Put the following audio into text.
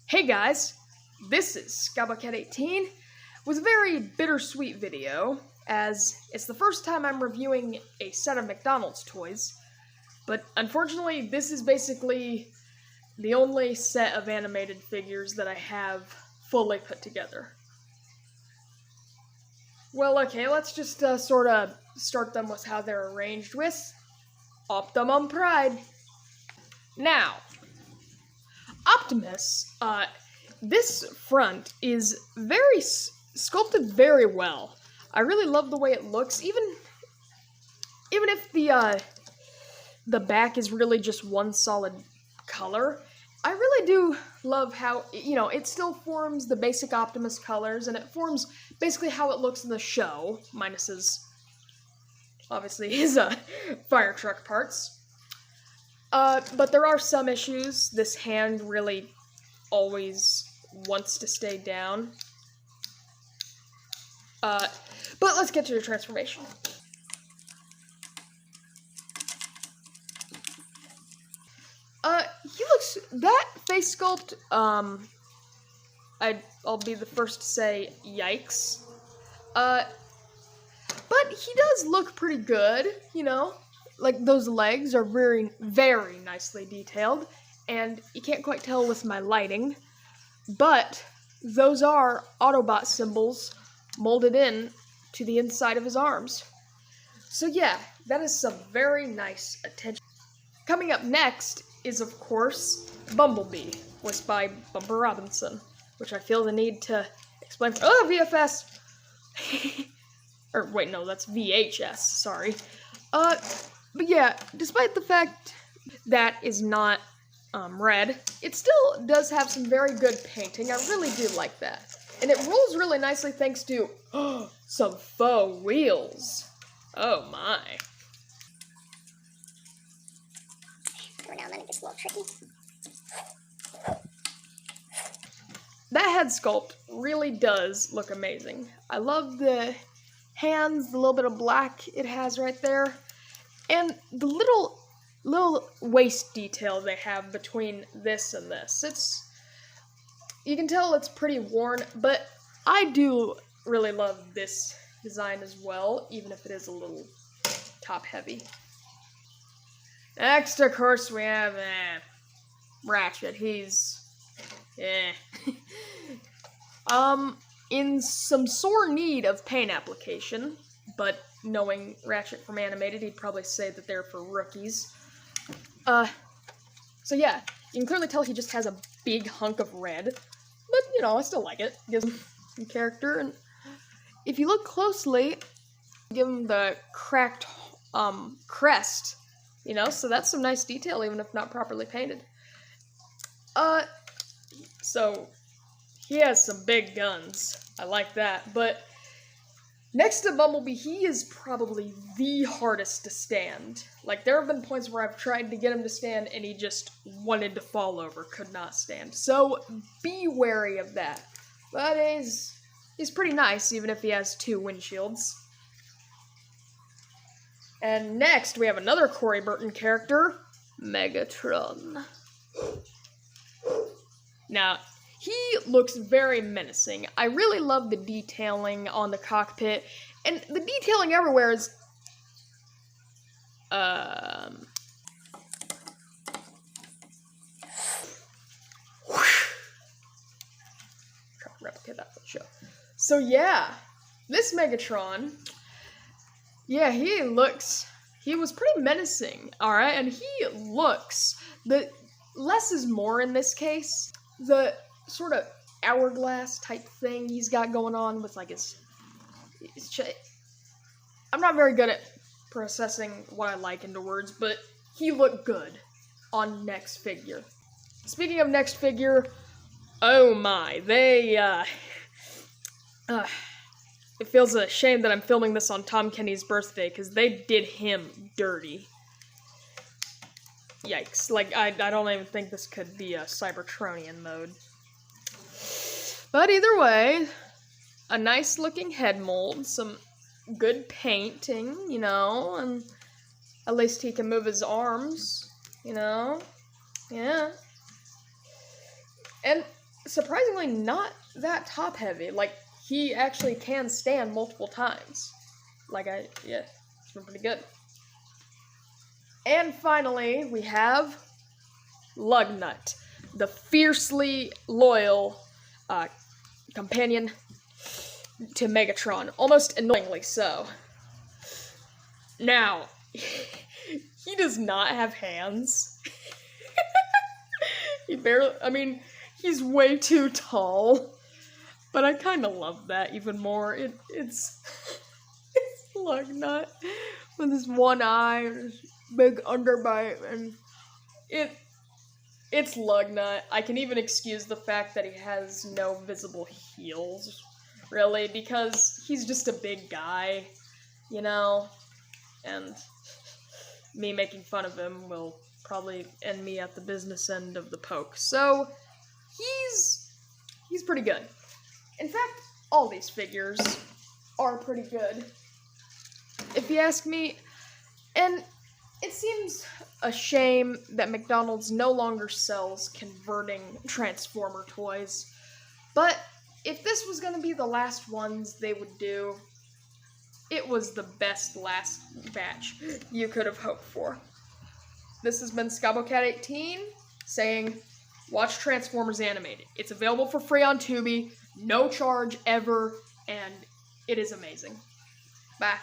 Hey guys, this is SkyBucket18 with a very bittersweet video, as it's the first time I'm reviewing a set of McDonald's toys, but unfortunately this is basically the only set of animated figures that I have fully put together. Well, okay, let's just sort of start them with how they're arranged with Optimum Pride. Now, Optimus, this front is very sculpted very well. I really love the way it looks, even if the back is really just one solid color. I really do love how, it still forms the basic Optimus colors, and it forms basically how it looks in the show, minus his, obviously, his fire truck parts. But there are some issues. This hand really always wants to stay down. But let's get to the transformation. He looks, that face sculpt, I'll be the first to say, yikes. But he does look pretty good, Like, those legs are very, very nicely detailed, and you can't quite tell with my lighting, but those are Autobot symbols molded in to the inside of his arms. So yeah, that is some very nice attention. Coming up next is, of course, Bumblebee, voiced by Bumper Robinson, which I feel the need to explain. Oh, VFS! Or, wait, no, that's VHS, sorry. But yeah, despite the fact that is not red, it still does have some very good painting. I really do like that. And it rolls really nicely thanks to some faux wheels. Oh my. Every now and then it gets a little tricky. That head sculpt really does look amazing. I love the hands, the little bit of black it has right there. And the little waist detail they have between this and this. You can tell it's pretty worn, but I do really love this design as well, even if it is a little top heavy. Next, of course, we have Ratchet. He's in some sore need of paint application, but knowing Ratchet from Animated, he'd probably say that they're for rookies. So yeah, you can clearly tell he just has a big hunk of red, but, I still like it. Gives him some character, and if you look closely, give him the cracked, crest, so that's some nice detail, even if not properly painted. So, he has some big guns. I like that, but next to Bumblebee, he is probably the hardest to stand. Like, there have been points where I've tried to get him to stand, and he just wanted to fall over, could not stand. So, be wary of that. But he's pretty nice, even if he has two windshields. And next, we have another Corey Burton character, Megatron. Now, he looks very menacing. I really love the detailing on the cockpit, and the detailing everywhere is, try to replicate that for the show. So yeah, this Megatron, yeah, he was pretty menacing, alright, and he looks, the less is more in this case. The sort of hourglass type thing he's got going on with, like, his I'm not very good at processing what I like into words, but he looked good on next figure. Speaking of next figure, oh my, it feels a shame that I'm filming this on Tom Kenny's birthday, because they did him dirty. Yikes, like, I don't even think this could be a Cybertronian mode. But either way, a nice looking head mold, some good painting, and at least he can move his arms, yeah. And surprisingly not that top heavy. Like, he actually can stand multiple times. Yeah, it's been pretty good. And finally, we have Lugnut, the fiercely loyal companion to Megatron, almost annoyingly so. Now, he does not have hands. He's way too tall, but I kind of love that even more. It's Lugnut with his one eye and his big underbite, and it's Lugnut. I can even excuse the fact that he has no visible heels, really, because he's just a big guy, you know, and me making fun of him will probably end me at the business end of the poke. So, he's pretty good. In fact, all these figures are pretty good, if you ask me. And it seems a shame that McDonald's no longer sells converting Transformer toys, but if this was going to be the last ones they would do, it was the best last batch you could have hoped for. This has been ScaboCat18 saying, watch Transformers Animated. It's available for free on Tubi, no charge ever, and it is amazing. Bye.